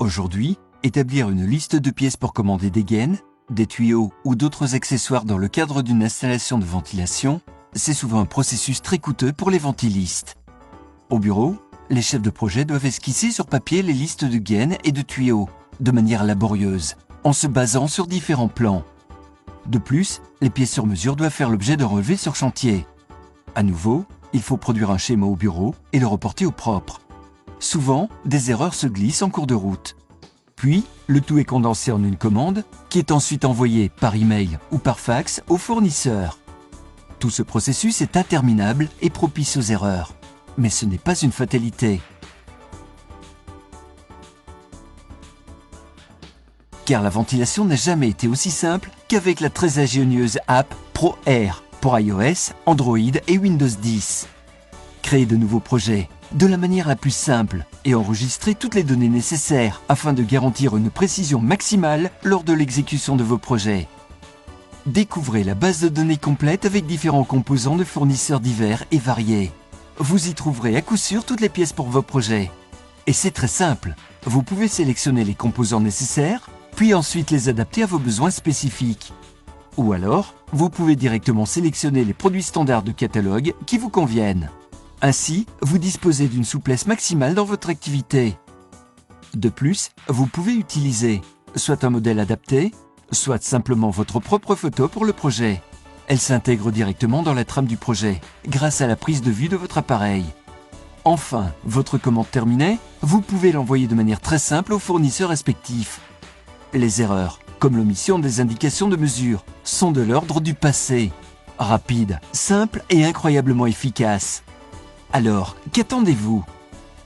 Aujourd'hui, établir une liste de pièces pour commander des gaines, des tuyaux ou d'autres accessoires dans le cadre d'une installation de ventilation, c'est souvent un processus très coûteux pour les ventilistes. Au bureau, les chefs de projet doivent esquisser sur papier les listes de gaines et de tuyaux, de manière laborieuse, en se basant sur différents plans. De plus, les pièces sur mesure doivent faire l'objet de relevés sur chantier. À nouveau, il faut produire un schéma au bureau et le reporter au propre. Souvent, des erreurs se glissent en cours de route. Puis, le tout est condensé en une commande qui est ensuite envoyée par email ou par fax au fournisseur. Tout ce processus est interminable et propice aux erreurs. Mais ce n'est pas une fatalité. Car la ventilation n'a jamais été aussi simple qu'avec la très ingénieuse app ProAir pour iOS, Android et Windows 10. Créez de nouveaux projets de la manière la plus simple et enregistrez toutes les données nécessaires afin de garantir une précision maximale lors de l'exécution de vos projets. Découvrez la base de données complète avec différents composants de fournisseurs divers et variés. Vous y trouverez à coup sûr toutes les pièces pour vos projets. Et c'est très simple, vous pouvez sélectionner les composants nécessaires, puis ensuite les adapter à vos besoins spécifiques. Ou alors, vous pouvez directement sélectionner les produits standards de catalogue qui vous conviennent. Ainsi, vous disposez d'une souplesse maximale dans votre activité. De plus, vous pouvez utiliser soit un modèle adapté, soit simplement votre propre photo pour le projet. Elle s'intègre directement dans la trame du projet, grâce à la prise de vue de votre appareil. Enfin, votre commande terminée, vous pouvez l'envoyer de manière très simple aux fournisseurs respectifs. Les erreurs, comme l'omission des indications de mesure, sont de l'ordre du passé. Rapide, simple et incroyablement efficace. Alors, qu'attendez-vous?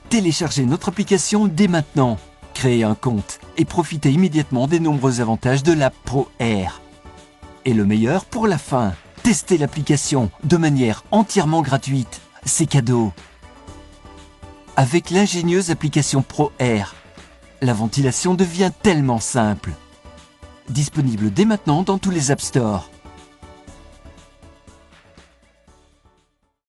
Téléchargez notre application dès maintenant, créez un compte et profitez immédiatement des nombreux avantages de l'app ProAir. Et le meilleur pour la fin, testez l'application de manière entièrement gratuite, c'est cadeau. Avec l'ingénieuse application ProAir, la ventilation devient tellement simple. Disponible dès maintenant dans tous les App Store.